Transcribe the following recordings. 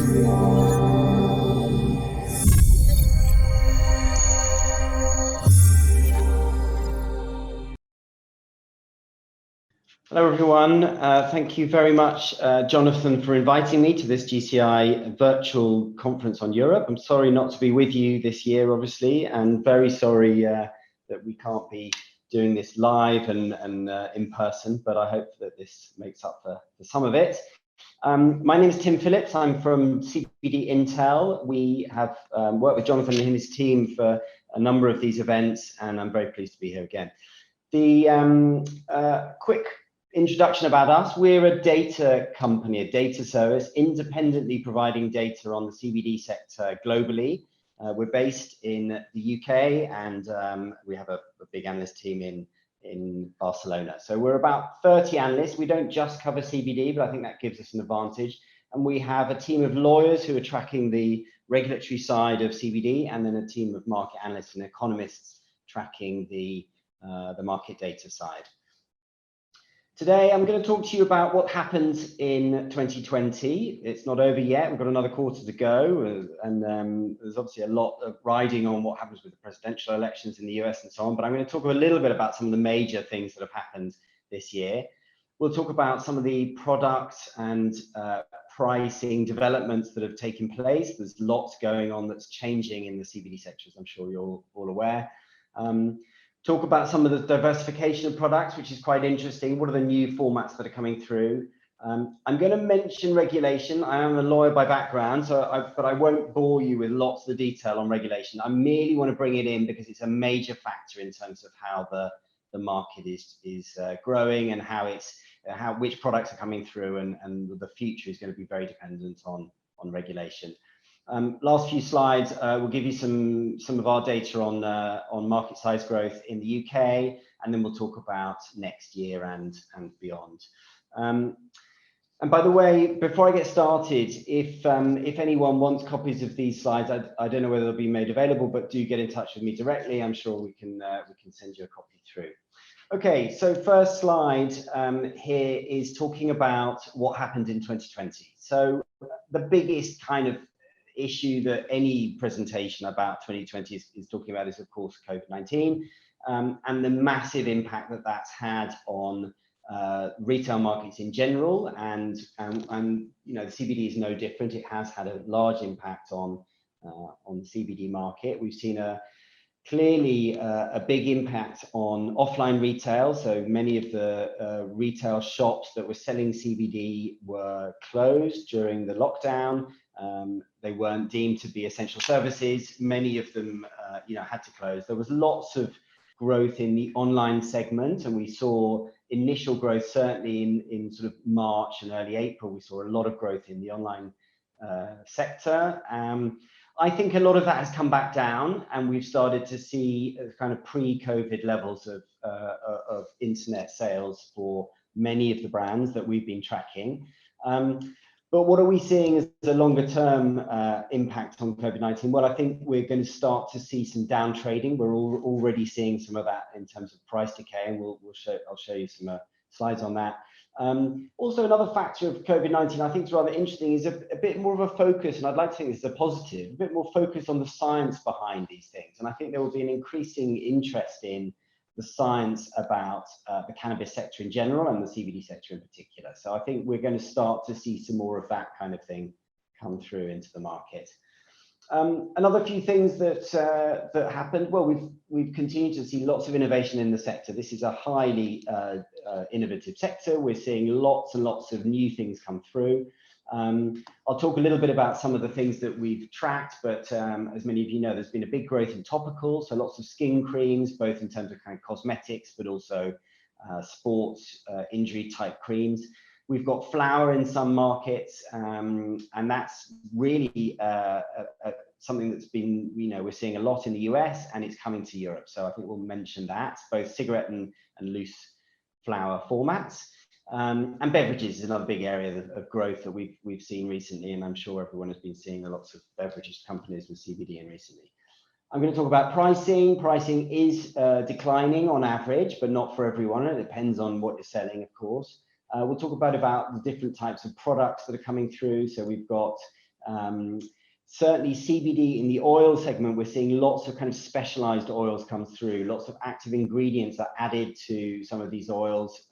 Hello, everyone. Thank you very much, Jonathan, for inviting me to this GCI Virtual Conference on Europe. I'm sorry not to be with you this year, obviously, and very sorry that we can't be doing this live and in person, but I hope that this makes up for some of it. My name is Tim Phillips. I'm from Cbd Intel. We have worked with Jonathan and his team for a number of these events, and I'm very pleased to be here again. The quick introduction about us: we're a data company, a data service, independently providing data on the CBD sector globally. We're based in the UK, and we have a big analyst team in Barcelona. So we're about 30 analysts. We don't just cover CBD, but I think that gives us an advantage. And we have a team of lawyers who are tracking the regulatory side of CBD, and then a team of market analysts and economists tracking the market data side. Today, I'm going to talk to you about what happened in 2020. It's not over yet. We've got another quarter to go, and there's obviously a lot of riding on what happens with the presidential elections in the US and so on. But I'm going to talk a little bit about some of the major things that have happened this year. We'll talk about some of the products and pricing developments that have taken place. There's lots going on that's changing in the CBD sector, as I'm sure you're all aware. Talk about some of the diversification of products, which is quite interesting. What are the new formats that are coming through? I'm going to mention regulation. I am a lawyer by background, but I won't bore you with lots of the detail on regulation. I merely want to bring it in because it's a major factor in terms of how the market is growing, and which products are coming through, and the future is going to be very dependent on regulation. Last few slides will give you some of our data on market size growth in the UK, and then we'll talk about next year and beyond. And by the way, before I get started, if anyone wants copies of these slides, I don't know whether they'll be made available, but do get in touch with me directly. I'm sure we can send you a copy through. Okay, so first slide here is talking about what happened in 2020. So the biggest kind of issue that any presentation about 2020 is talking about is, of course, COVID-19 and the massive impact that that's had on retail markets in general, and you know, the CBD is no different. It has had a large impact on the CBD market. We've seen clearly a big impact on offline retail. So many of the retail shops that were selling CBD were closed during the lockdown. They weren't deemed to be essential services. Many of them, had to close. There was lots of growth in the online segment, and we saw initial growth certainly in sort of March and early April. We saw a lot of growth in the online sector. I think a lot of that has come back down, and we've started to see kind of pre-COVID levels of internet sales for many of the brands that we've been tracking. But what are we seeing as the longer term impact on COVID-19? Well, I think we're going to start to see some down trading. We're already seeing some of that in terms of price decay, and I'll show you some slides on that. Also, another factor of COVID-19 I think is rather interesting is a bit more of a focus, and I'd like to think this is a positive, a bit more focus on the science behind these things. And I think there will be an increasing interest in the science about the cannabis sector in general and the CBD sector in particular. So I think we're going to start to see some more of that kind of thing come through into the market. Another few things that happened. Well, we've continued to see lots of innovation in the sector. This is a highly innovative sector. We're seeing lots and lots of new things come through. I'll talk a little bit about some of the things that we've tracked, but as many of you know, there's been a big growth in topicals, so lots of skin creams, both in terms of kind of cosmetics, but also sports injury type creams. We've got flour in some markets, and that's really something that's been, we're seeing a lot in the US, and it's coming to Europe. So I think we'll mention that, both cigarette and loose flour formats. And beverages is another big area of growth that we've seen recently, and I'm sure everyone has been seeing lots of beverages companies with CBD in recently. I'm going to talk about pricing. Pricing is declining on average, but not for everyone. It depends on what you're selling, of course. We'll talk about the different types of products that are coming through. So we've got Certainly CBD in the oil segment, we're seeing lots of kind of specialized oils come through, lots of active ingredients are added to some of these oils.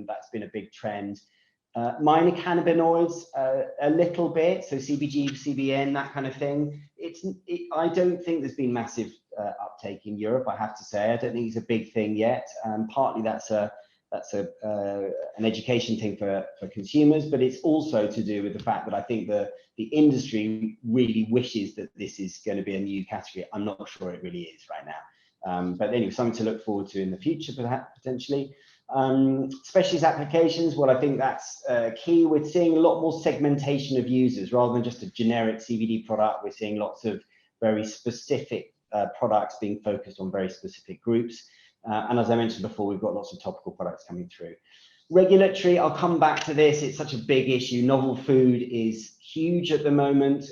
That's been a big trend. Minor cannabinoids, a little bit, so CBG, CBN, that kind of thing. I don't think there's been massive uptake in Europe, I have to say. I don't think it's a big thing yet. Partly that's an education thing for consumers, but it's also to do with the fact that I think the industry really wishes that this is going to be a new category. I'm not sure it really is right now. But anyway, something to look forward to in the future, perhaps, potentially. Specialist applications, well, I think that's key. We're seeing a lot more segmentation of users rather than just a generic CBD product. We're seeing lots of very specific products being focused on very specific groups. And as I mentioned before, we've got lots of topical products coming through. Regulatory, I'll come back to this. It's such a big issue. Novel food is huge at the moment.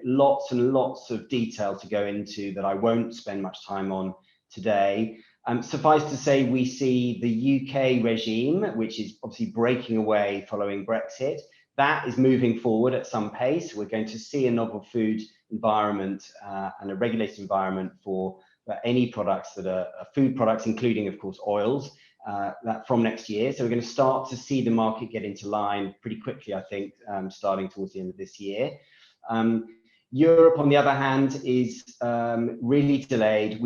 Lots and lots of detail to go into that I won't spend much time on today. Suffice to say, we see the UK regime, which is obviously breaking away following Brexit. That is moving forward at some pace. We're going to see a novel food environment and a regulated environment for any products that are food products, including, of course, oils, that from next year. So we're going to start to see the market get into line pretty quickly, I think, starting towards the end of this year. Europe, on the other hand, is really delayed.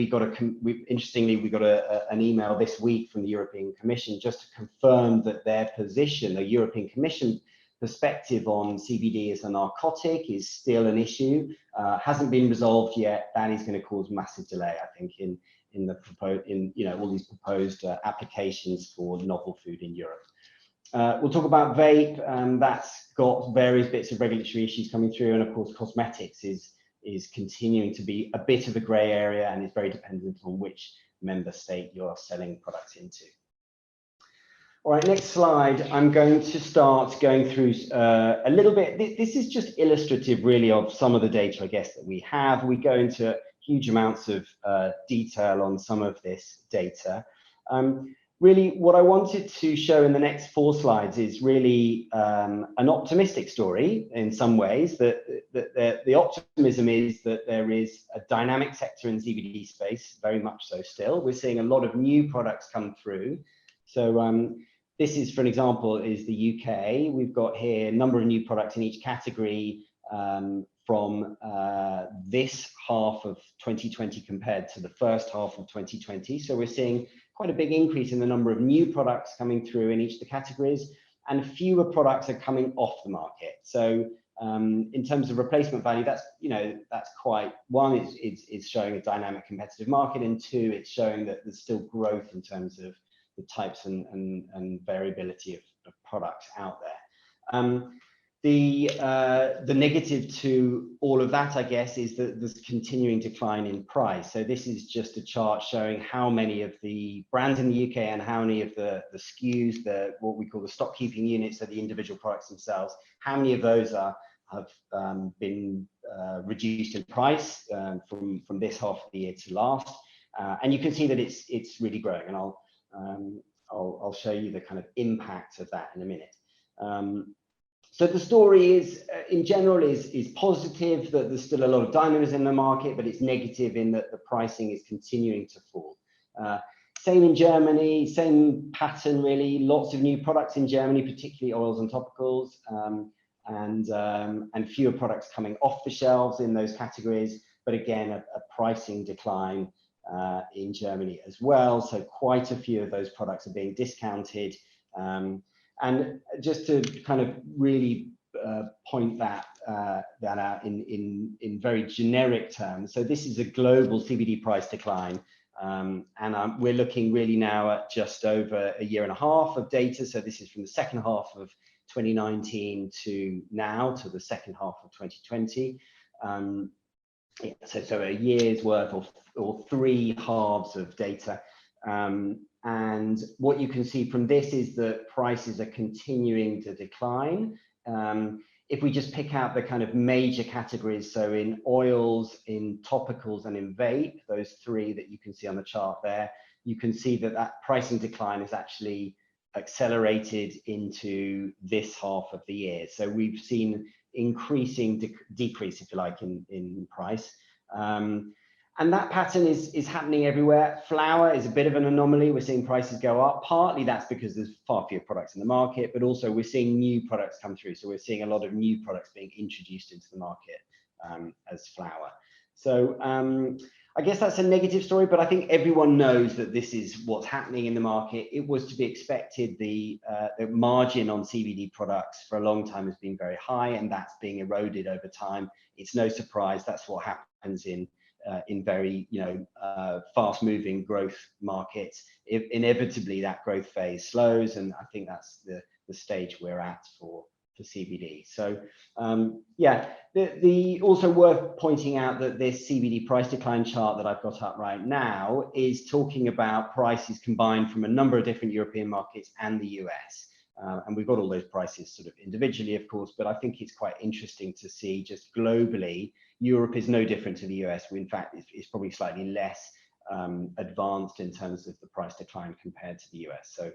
Interestingly, we got an email this week from the European Commission just to confirm that their position, the European Commission perspective on CBD as a narcotic, is still an issue. Hasn't been resolved yet. That is going to cause massive delay, I think, in all these proposed applications for novel food in Europe. We'll talk about vape. That's got various bits of regulatory issues coming through, and of course, cosmetics is continuing to be a bit of a grey area and is very dependent on which member state you're selling products into. All right, next slide. I'm going to start going through a little bit. This is just illustrative, really, of some of the data, I guess, that we have. We go into huge amounts of detail on some of this data. Really, what I wanted to show in the next 4 slides is really an optimistic story in some ways. That the optimism is that there is a dynamic sector in CBD space, very much so still. We're seeing a lot of new products come through. So this is, for an example, is the UK. We've got here a number of new products in each category from this half of 2020 compared to the first half of 2020. So we're seeing quite a big increase in the number of new products coming through in each of the categories, and fewer products are coming off the market. So in terms of replacement value, that's quite, one, it's showing a dynamic competitive market, and 2, it's showing that there's still growth in terms of the types and variability of products out there. The negative to all of that, I guess, is that there's continuing decline in price. So this is just a chart showing how many of the brands in the UK and how many of the SKUs, what we call the stock keeping units, so the individual products themselves, how many of those have been reduced in price from this half of the year to last. And you can see that it's really growing, and I'll show you the kind of impact of that in a minute. So the story is, in general, is positive, that there's still a lot of dynamism in the market, but it's negative in that the pricing is continuing to fall. Same in Germany, same pattern really. Lots of new products in Germany, particularly oils and topicals, and fewer products coming off the shelves in those categories. But again, a pricing decline in Germany as well. So quite a few of those products are being discounted. And just to kind of really point that out in very generic terms, so this is a global CBD price decline, and we're looking really now at just over a year and a half of data. So this is from the second half of 2019 to now, to the second half of 2020. So a year's worth or 3 halves of data. And what you can see from this is that prices are continuing to decline. If we just pick out the kind of major categories, so in oils, in topicals, and in vape, those 3 that you can see on the chart there, you can see that pricing decline is actually accelerated into this half of the year. So we've seen increasing decrease, if you like, in price. And that pattern is happening everywhere. Flour is a bit of an anomaly. We're seeing prices go up. Partly that's because there's far fewer products in the market, but also we're seeing new products come through. So we're seeing a lot of new products being introduced into the market as flour. So I guess that's a negative story, but I think everyone knows that this is what's happening in the market. It was to be expected. The margin on CBD products for a long time has been very high, and that's being eroded over time. It's no surprise. That's what happens in very fast-moving growth markets. Inevitably, that growth phase slows, and I think that's the stage we're at for CBD. So yeah, also worth pointing out that this CBD price decline chart that I've got up right now is talking about prices combined from a number of different European markets and the US. And we've got all those prices sort of individually, of course, but I think it's quite interesting to see just globally, Europe is no different to the US. In fact, it's probably slightly less advanced in terms of the price decline compared to the US. So,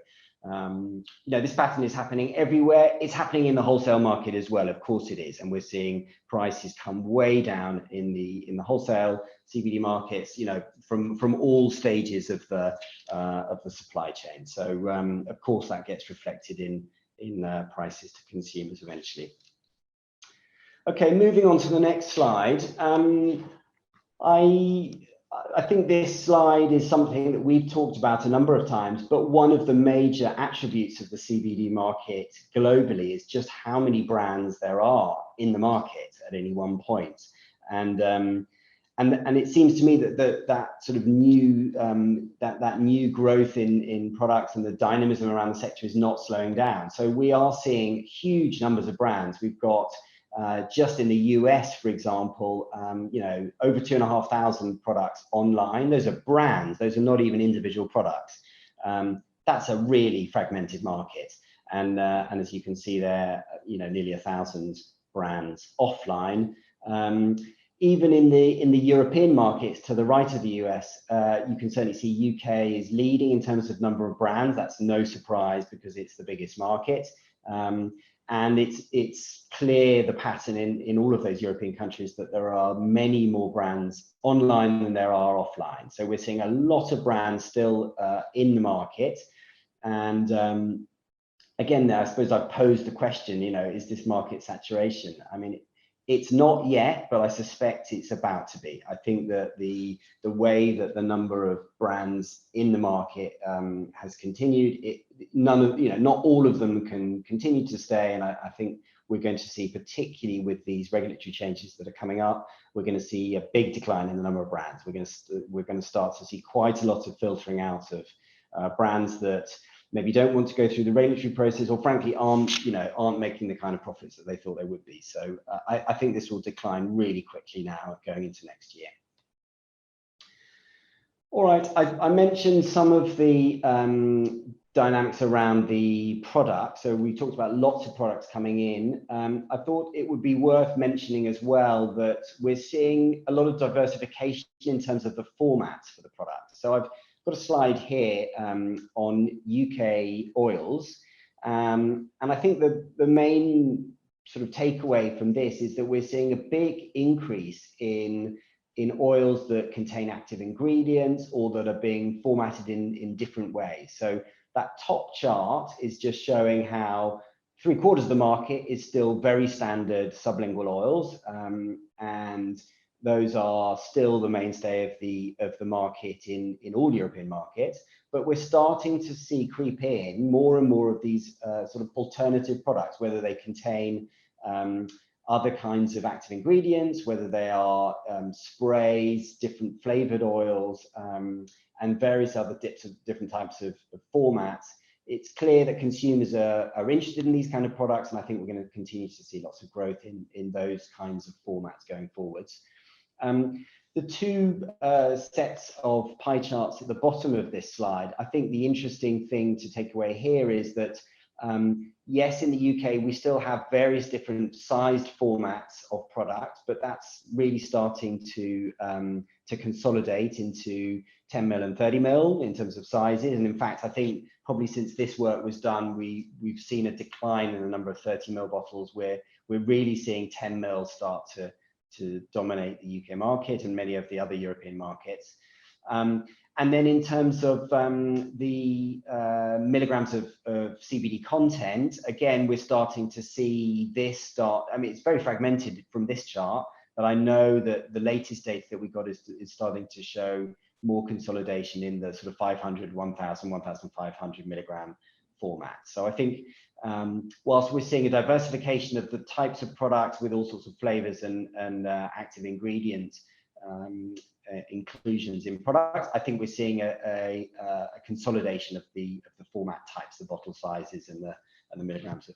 this pattern is happening everywhere. It's happening in the wholesale market as well. Of course it is. And we're seeing prices come way down in the wholesale CBD markets, from all stages of the supply chain. So, of course, that gets reflected in prices to consumers eventually. Okay, moving on to the next slide. I think this slide is something that we've talked about a number of times, but one of the major attributes of the CBD market globally is just how many brands there are in the market at any one point. And it seems to me that sort of new that new growth in products and the dynamism around the sector is not slowing down. So we are seeing huge numbers of brands. We've got just in the US, for example, over 2,500 products online. Those are brands. Those are not even individual products. That's a really fragmented market. And as you can see there, nearly 1,000 brands offline. Even in the European markets to the right of the US, you can certainly see UK is leading in terms of number of brands. That's no surprise because it's the biggest market. And it's clear, the pattern in all of those European countries, that there are many more brands online than there are offline. So we're seeing a lot of brands still in the market. And again, I suppose I've posed the question, is this market saturation? I mean, it's not yet, but I suspect it's about to be. I think that the way that the number of brands in the market has continued, not all of them can continue to stay. And I think we're going to see, particularly with these regulatory changes that are coming up, we're going to see a big decline in the number of brands. We're going to start to see quite a lot of filtering out of brands that maybe don't want to go through the regulatory process, or frankly aren't making the kind of profits that they thought they would be. So I think this will decline really quickly now going into next year. All right, I mentioned some of the dynamics around the product. So we talked about lots of products coming in. I thought it would be worth mentioning as well that we're seeing a lot of diversification in terms of the formats for the product. So I've got a slide here on UK oils. And I think the main sort of takeaway from this is that we're seeing a big increase in oils that contain active ingredients or that are being formatted in different ways. So that top chart is just showing how 3/4 of the market is still very standard sublingual oils. And those are still the mainstay of the market in all European markets, but we're starting to see creep in more and more of these sort of alternative products, whether they contain other kinds of active ingredients, whether they are sprays, different flavored oils, and various other different types of formats. It's clear that consumers are interested in these kind of products, and I think we're going to continue to see lots of growth in those kinds of formats going forwards. The two sets of pie charts at the bottom of this slide, I think the interesting thing to take away here is that Yes, in the UK, we still have various different sized formats of products, but that's really starting to consolidate into 10 mil and 30 mil in terms of sizes. And in fact, I think probably since this work was done, we've seen a decline in the number of 30 mil bottles, where we're really seeing 10 mil start to dominate the UK market and many of the other European markets. And then in terms of the milligrams of CBD content, again, we're starting to see this start. I mean, it's very fragmented from this chart, but I know that the latest data that we got is starting to show more consolidation in the sort of 500, 1,000, 1,500 milligram format. So I think whilst we're seeing a diversification of the types of products with all sorts of flavors and active ingredients, inclusions in products, I think we're seeing a consolidation of the format types, the bottle sizes, and the milligrams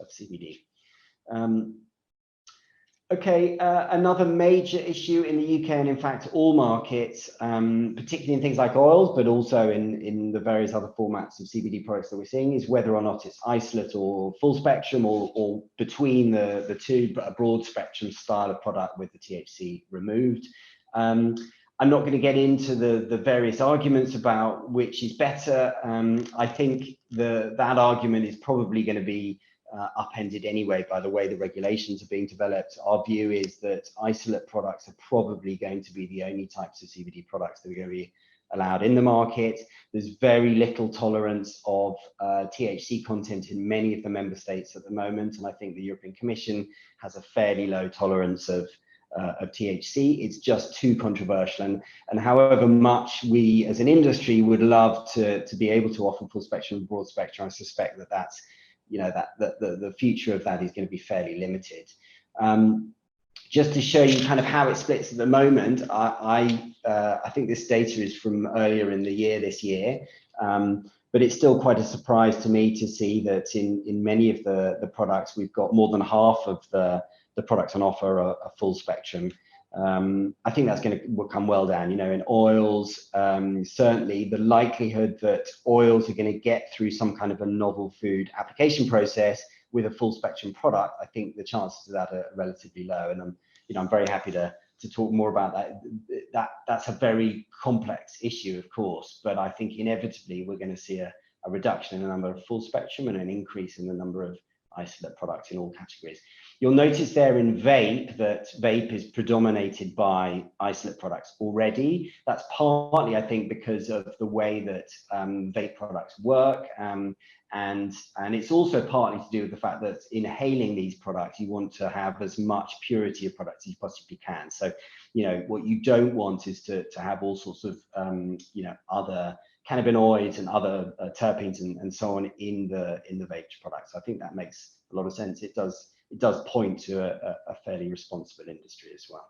of CBD. Another major issue in the UK, and in fact all markets, particularly in things like oils, but also in the various other formats of CBD products that we're seeing, is whether or not it's isolate or full spectrum, or between the two, but a broad spectrum style of product with the THC removed. I'm not going to get into the various arguments about which is better. I think that argument is probably going to be upended anyway by the way the regulations are being developed. Our view is that isolate products are probably going to be the only types of CBD products that are going to be allowed in the market. There's very little tolerance of THC content in many of the member states at the moment, and I think the European Commission has a fairly low tolerance of THC. It's just too controversial, and however much we as an industry would love to be able to offer full spectrum and broad spectrum, I suspect that that's, you know, that the future of that is going to be fairly limited. Just to show you kind of how it splits at the moment, I think this data is from earlier in the year, this year, but it's still quite a surprise to me to see that in many of the products, we've got more than half of the products on offer are full spectrum. I think that's going to come well down. You know, in oils, certainly the likelihood that oils are going to get through some kind of a novel food application process with a full spectrum product, I think the chances of that are relatively low. And I'm very happy to talk more about that. That's a very complex issue, of course, but I think inevitably we're going to see a reduction in the number of full spectrum and an increase in the number of isolate products in all categories. You'll notice there in vape that vape is predominated by isolate products already. That's partly, I think, because of the way that vape products work, and it's also partly to do with the fact that inhaling these products, you want to have as much purity of products as you possibly can. So, you know, what you don't want is to have all sorts of you know, other cannabinoids and other terpenes and so on in the vape products. I think that makes a lot of sense. It does point to a fairly responsible industry as well.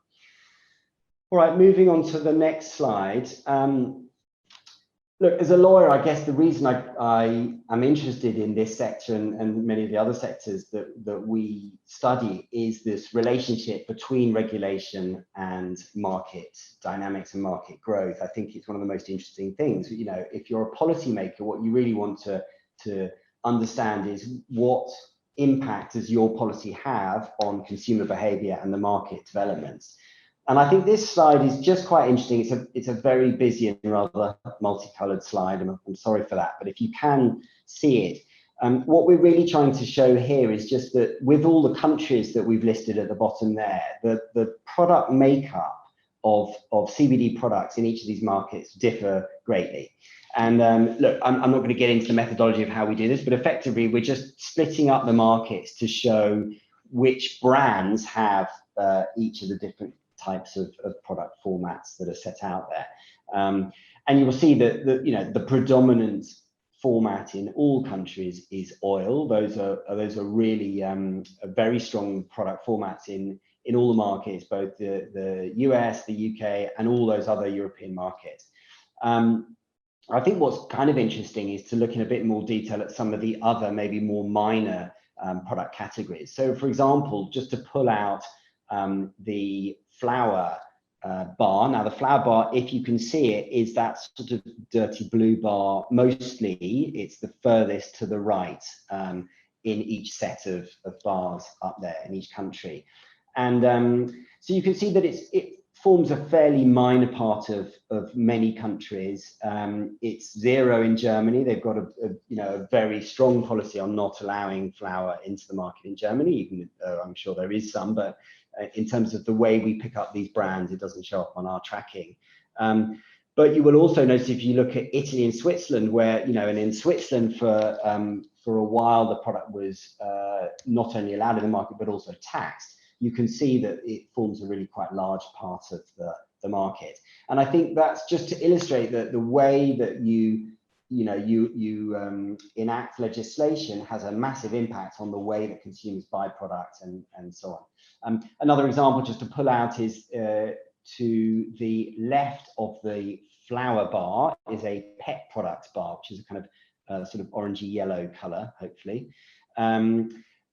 All right, moving on to the next slide. Look, as a lawyer, I guess the reason I am interested in this sector and many of the other sectors that we study is this relationship between regulation and market dynamics and market growth. I think it's one of the most interesting things. You know, if you're a policymaker, what you really want to understand is what impact does your policy have on consumer behavior and the market developments. And I think this slide is just quite interesting. It's a very busy and rather multicolored slide, and I'm sorry for that, but if you can see it, what we're really trying to show here is just that with all the countries that we've listed at the bottom there, the product makeup of CBD products in each of these markets differ greatly. And look, I'm not going to get into the methodology of how we do this, but effectively we're just splitting up the markets to show which brands have each of the different types of product formats that are set out there. And you will see that the predominant format in all countries is oil. Those are really very strong product formats in all the markets, both the US, the UK, and all those other European markets. I think what's kind of interesting is to look in a bit more detail at some of the other, maybe more minor product categories. So, for example, just to pull out the flower bar. Now the flower bar, if you can see it, is that sort of dirty blue bar. Mostly it's the furthest to the right in each set of bars up there in each country. And so you can see that it forms a fairly minor part of many countries. It's zero in Germany. They've got a very strong policy on not allowing flour into the market in Germany, even though I'm sure there is some, but in terms of the way we pick up these brands, it doesn't show up on our tracking. But you will also notice if you look at Italy and Switzerland, where, and in Switzerland for a while, the product was not only allowed in the market, but also taxed. You can see that it forms a really quite large part of the market. And I think that's just to illustrate that the way that you enact legislation has a massive impact on the way that consumers buy products and so on. Another example just to pull out is to the left of the flower bar is a pet products bar, which is a kind of sort of orangey yellow color, hopefully.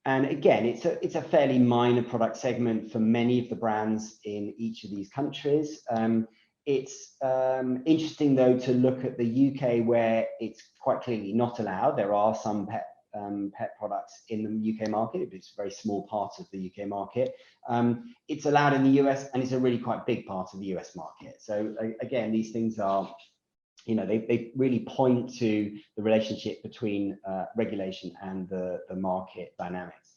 And again, it's a fairly minor product segment for many of the brands in each of these countries. It's interesting, though, to look at the UK, where it's quite clearly not allowed. There are some pet products in the UK market. It's a very small part of the UK market. It's allowed in the US, and it's a really quite big part of the US market. So again, these things are, they really point to the relationship between regulation and the market dynamics.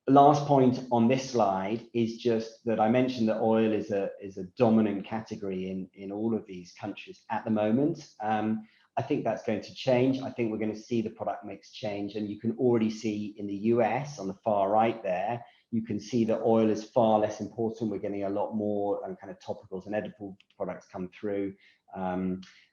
The last point on this slide is just that I mentioned that oil is a dominant category in all of these countries at the moment. I think that's going to change. I think we're going to see the product mix change, and you can already see in the US on the far right there, you can see that oil is far less important. We're getting a lot more kind of topicals and edible products come through.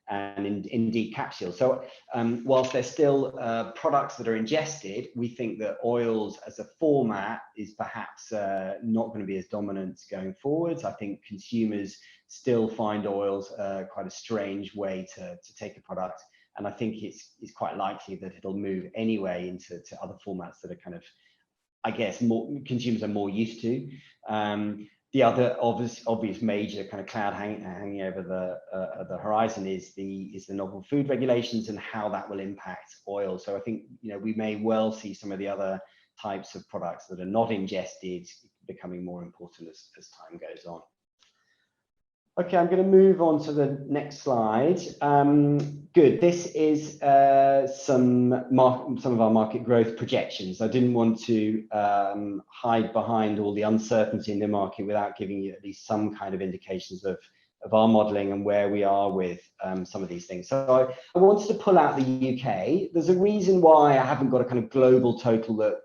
And indeed capsules. So whilst there's still products that are ingested, we think that oils as a format is perhaps not going to be as dominant going forwards. I think consumers still find oils quite a strange way to take a product, and I think it's quite likely that it'll move anyway into other formats that are kind of, I guess, more consumers are more used to. The other obvious major kind of cloud hanging over the horizon is the novel food regulations and how that will impact oil. So I think we may well see some of the other types of products that are not ingested becoming more important as time goes on. Okay, I'm going to move on to the next slide. Good. This is some of our market growth projections. I didn't want to hide behind all the uncertainty in the market without giving you at least some kind of indications of our modelling and where we are with some of these things. So I wanted to pull out the UK. There's a reason why I haven't got a kind of global total that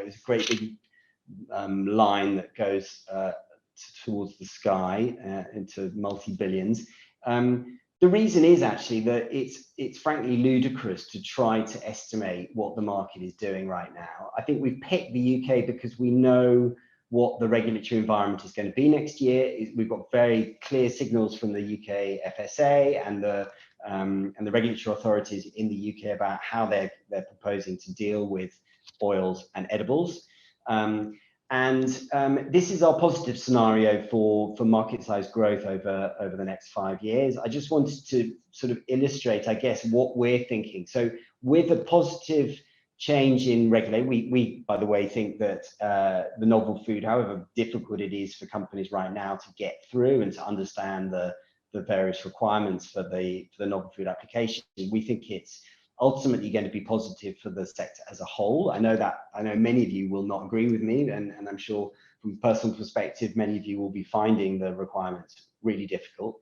is a great big line that goes towards the sky into multi-billions. The reason is actually that it's frankly ludicrous to try to estimate what the market is doing right now. I think we've picked the UK because we know what the regulatory environment is going to be next year. We've got very clear signals from the UK FSA and the regulatory authorities in the UK about how they're proposing to deal with oils and edibles. And this is our positive scenario for market size growth over the next 5 years. I just wanted to sort of illustrate, I guess, what we're thinking. So with a positive change in regulation, we by the way think that the novel food, however difficult it is for companies right now to get through and to understand the various requirements for the novel food application, we think it's ultimately going to be positive for the sector as a whole. I know many of you will not agree with me, and I'm sure from a personal perspective, many of you will be finding the requirements really difficult.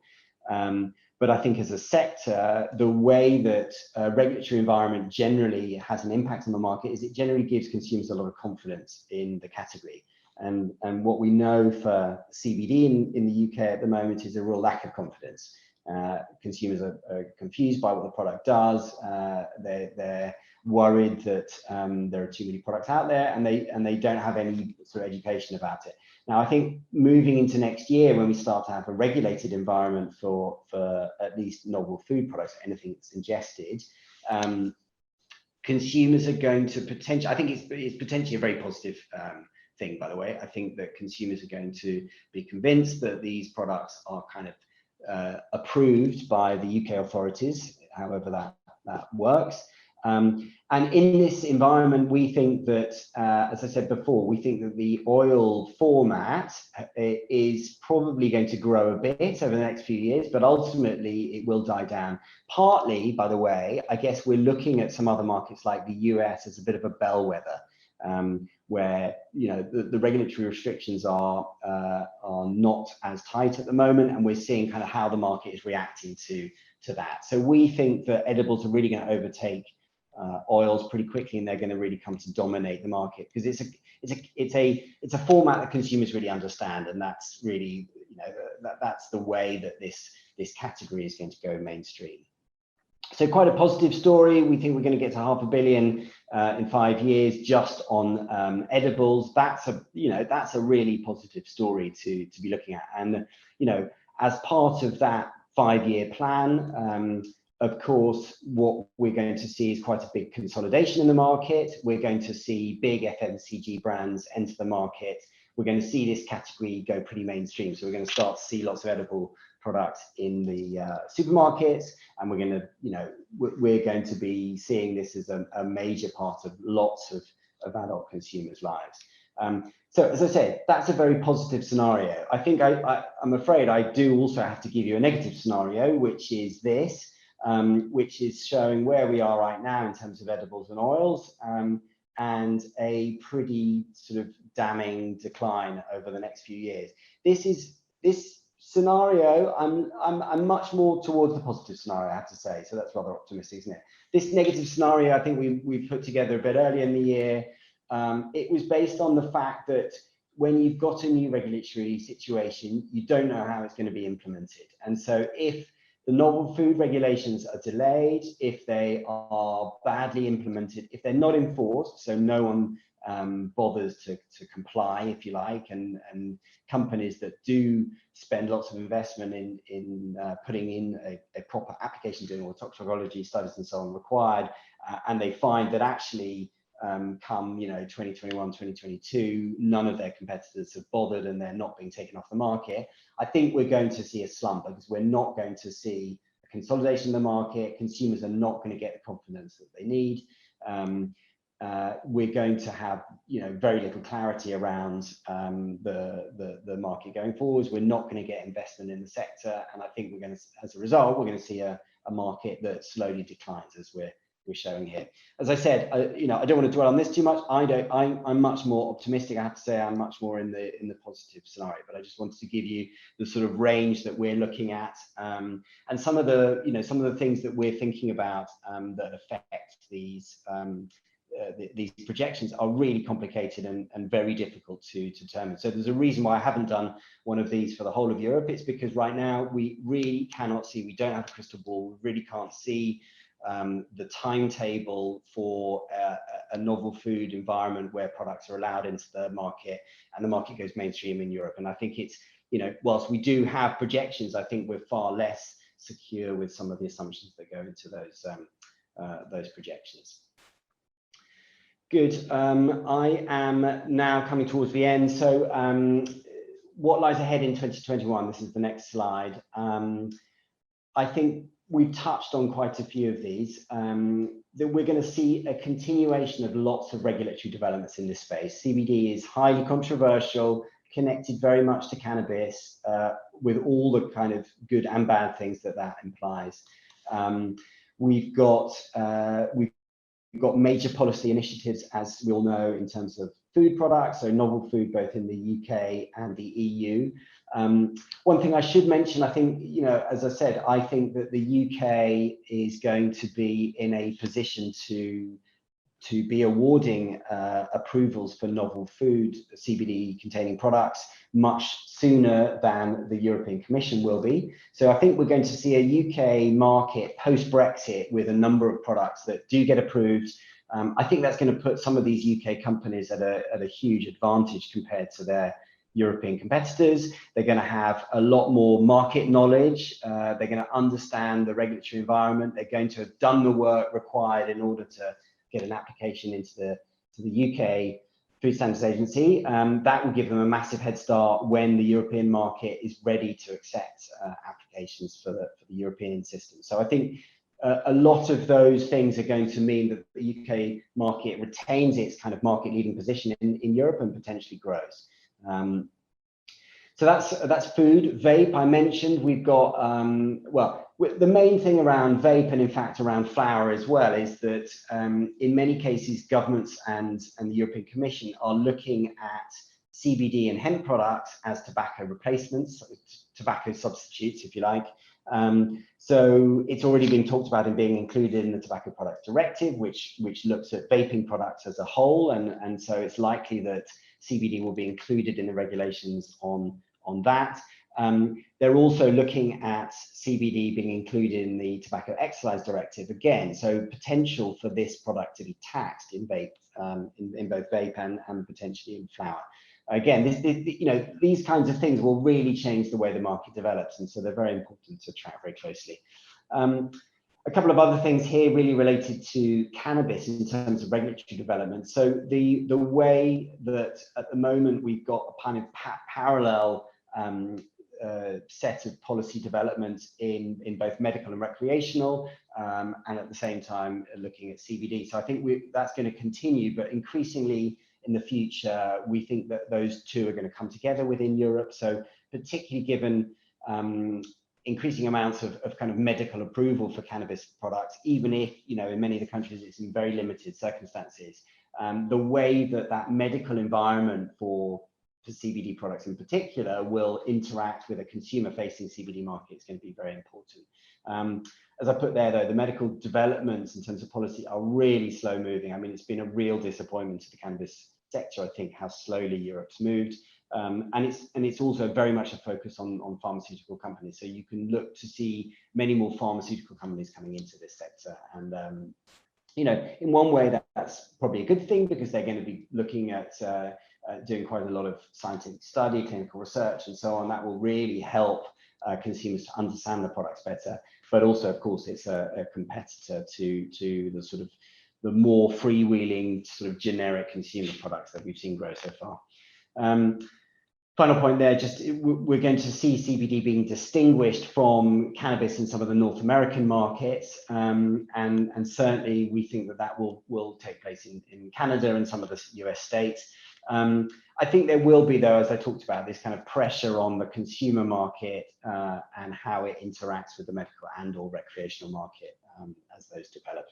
But I think as a sector, the way that regulatory environment generally has an impact on the market is it generally gives consumers a lot of confidence in the category. And what we know for CBD in the UK at the moment is a real lack of confidence. Consumers are confused by what the product does. They're worried that there are too many products out there, and they don't have any sort of education about it. Now, I think moving into next year, when we start to have a regulated environment for at least novel food products, anything that's ingested, consumers are going to potentially, I think it's potentially a very positive thing, by the way. I think that consumers are going to be convinced that these products are kind of approved by the UK authorities, however that works. And in this environment, we think that, as I said before, we think that the oil format is probably going to grow a bit over the next few years, but ultimately it will die down. Partly, by the way, I guess we're looking at some other markets like the US as a bit of a bellwether, where the regulatory restrictions are not as tight at the moment, and we're seeing kind of how the market is reacting to that. So we think that edibles are really going to overtake oils pretty quickly, and they're going to really come to dominate the market, because it's a format that consumers really understand, and that's really that's the way that this category is going to go mainstream. So quite a positive story. We think we're going to get to $500 million in 5 years just on edibles. That's a really positive story to be looking at, and as part of that 5-year plan. Of course, what we're going to see is quite a big consolidation in the market. We're going to see big FMCG brands enter the market. We're going to see this category go pretty mainstream. So we're going to start to see lots of edible products in the supermarkets, and we're going to be seeing this as a major part of lots of adult consumers' lives. So as I said, that's a very positive scenario. I think I'm afraid I do also have to give you a negative scenario, which is this. Which is showing where we are right now in terms of edibles and oils, and a pretty sort of damning decline over the next few years. This scenario, I'm much more towards the positive scenario, I have to say. So that's rather optimistic, isn't it? This negative scenario, I think we put together a bit earlier in the year. It was based on the fact that when you've got a new regulatory situation, you don't know how it's going to be implemented, and so if the novel food regulations are delayed, if they are badly implemented, if they're not enforced, so no one bothers to comply, if you like, and companies that do spend lots of investment in putting in a proper application, doing all toxicology studies and so on required, and they find that actually come 2021, 2022, none of their competitors have bothered and they're not being taken off the market. I think we're going to see a slump, because we're not going to see a consolidation in the market. Consumers are not going to get the confidence that they need. We're going to have very little clarity around the market going forwards. We're not going to get investment in the sector, and I think we're going to, as a result, we're going to see a market that slowly declines, as we're showing here. As I said, I don't want to dwell on this too much. I'm much more optimistic. I have to say I'm much more in the positive scenario. But I just wanted to give you the sort of range that we're looking at, and some of the things that we're thinking about that affect these projections are really complicated and very difficult to determine. So there's a reason why I haven't done one of these for the whole of Europe. It's because right now we really cannot see. We don't have a crystal ball. We really can't see the timetable for a novel food environment where products are allowed into the market and the market goes mainstream in Europe. And I think it's, whilst we do have projections, I think we're far less secure with some of the assumptions that go into those projections. Good. I am now coming towards the end. So what lies ahead in 2021? This is the next slide. I think we've touched on quite a few of these, that we're going to see a continuation of lots of regulatory developments in this space. CBD is highly controversial, connected very much to cannabis, with all the kind of good and bad things that implies. We've got major policy initiatives, as we all know, in terms of food products, so novel food, both in the UK and the EU. One thing I should mention, I think, as I said, I think that the UK is going to be in a position to be awarding approvals for novel food, CBD containing products, much sooner than the European Commission will be. So I think we're going to see a UK market post-Brexit with a number of products that do get approved. I think that's going to put some of these UK companies at a huge advantage compared to their European competitors. They're going to have a lot more market knowledge. They're going to understand the regulatory environment. They're going to have done the work required in order to get an application into the UK Food Standards Agency. That will give them a massive head start when the European market is ready to accept applications for the European system. So I think a lot of those things are going to mean that the UK market retains its kind of market leading position in Europe and potentially grows. So that's food. Vape, I mentioned. We've got, the main thing around vape, and in fact around flower as well, is that in many cases, governments and the European Commission are looking at CBD and hemp products as tobacco replacements, tobacco substitutes, if you like. So it's already been talked about in being included in the Tobacco Products Directive, which looks at vaping products as a whole, and so it's likely that CBD will be included in the regulations on that. They're also looking at CBD being included in the Tobacco Excise Directive again, so potential for this product to be taxed in vape, in both vape and potentially in flower. Again, these kinds of things will really change the way the market develops, and so they're very important to track very closely. A couple of other things here really related to cannabis in terms of regulatory development. So the way that at the moment we've got a kind of parallel set of policy developments in both medical and recreational, and at the same time looking at CBD. So I think that's going to continue, but increasingly in the future, we think that those two are going to come together within Europe. So particularly given increasing amounts of kind of medical approval for cannabis products, even if, in many of the countries, it's in very limited circumstances. The way that medical environment for CBD products in particular will interact with a consumer-facing CBD market is going to be very important. As I put there, though, the medical developments in terms of policy are really slow moving. I mean, it's been a real disappointment to the cannabis sector, I think, how slowly Europe's moved. And it's also very much a focus on pharmaceutical companies. So you can look to see many more pharmaceutical companies coming into this sector. And, in one way, that's probably a good thing, because they're going to be looking at doing quite a lot of scientific study, clinical research, and so on. That will really help consumers to understand the products better. But also, of course, it's a competitor to the sort of the more freewheeling sort of generic consumer products that we've seen grow so far. Final point there, we're going to see CBD being distinguished from cannabis in some of the North American markets, and certainly we think that will take place in Canada and some of the US states. I think there will be, though, as I talked about, this kind of pressure on the consumer market and how it interacts with the medical and/or recreational market as those develop.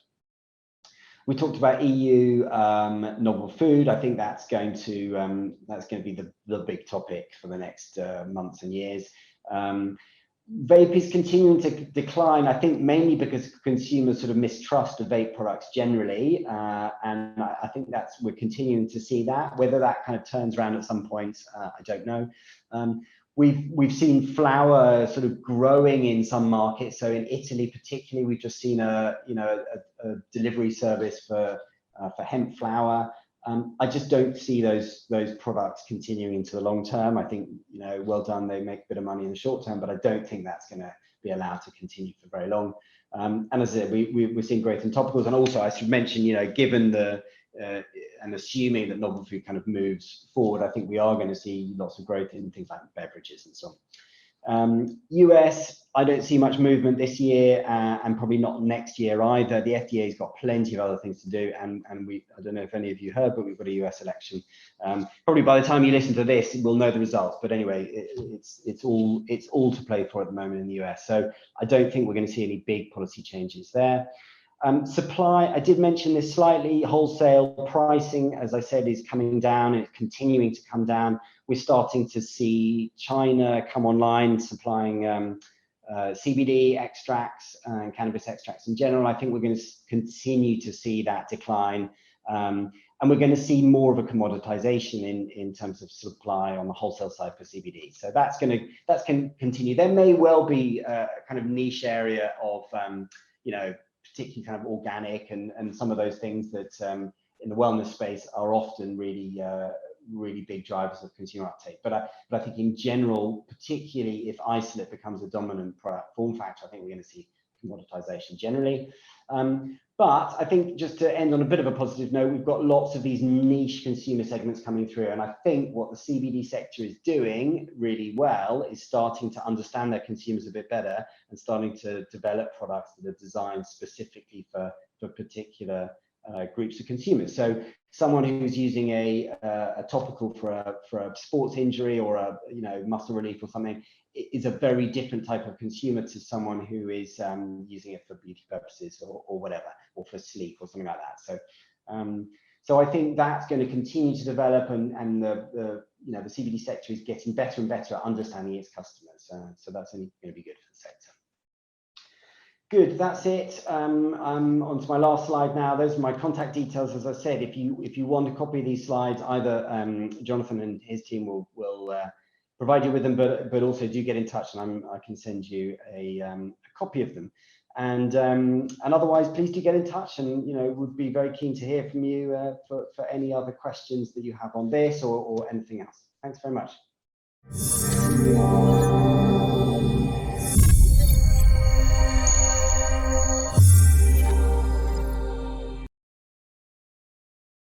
We talked about EU novel food. I think that's going to be the big topic for the next months and years. Vape is continuing to decline, I think, mainly because consumers sort of mistrust of vape products generally, and I think we're continuing to see that. Whether that kind of turns around at some point, I don't know. We've seen flower sort of growing in some markets. So in Italy, particularly, we've just seen a delivery service for hemp flower. I just don't see those products continuing into the long term. I think, well done, they make a bit of money in the short term, but I don't think that's going to be allowed to continue for very long. And as I said, we're seeing growth in topicals, and also I should mention, given and assuming that novel food kind of moves forward, I think we are going to see lots of growth in things like beverages and so on. US, I don't see much movement this year, and probably not next year either. The FDA's got plenty of other things to do, and I don't know if any of you heard, but we've got a US election. Probably by the time you listen to this, we'll know the results. But anyway, it's all to play for at the moment in the US. So I don't think we're going to see any big policy changes there. Supply, I did mention this slightly. Wholesale pricing, as I said, is coming down and it's continuing to come down. We're starting to see China come online supplying CBD extracts and cannabis extracts in general. I think we're going to continue to see that decline, and we're going to see more of a commoditization in terms of supply on the wholesale side for CBD. So that's going to continue. There may well be a kind of niche area of particularly kind of organic and some of those things that in the wellness space are often really big drivers of consumer uptake. But I think in general, particularly if isolate becomes a dominant product form factor, I think we're going to see commoditization generally. But I think just to end on a bit of a positive note, we've got lots of these niche consumer segments coming through. And I think what the CBD sector is doing really well is starting to understand their consumers a bit better and starting to develop products that are designed specifically for particular groups of consumers. So someone who's using a topical for a sports injury or a muscle relief or something is a very different type of consumer to someone who is using it for beauty purposes or whatever, or for sleep or something like that. So I think that's going to continue to develop, and the CBD sector is getting better and better at understanding its customers. So that's only going to be good for the sector. Good, that's it. I'm on to my last slide now. Those are my contact details. As I said, if you want a copy of these slides, either Jonathan and his team will provide you with them, but also do get in touch, and I can send you a copy of them. And otherwise, please do get in touch, and would be very keen to hear from you for any other questions that you have on this or anything else. Thanks very much.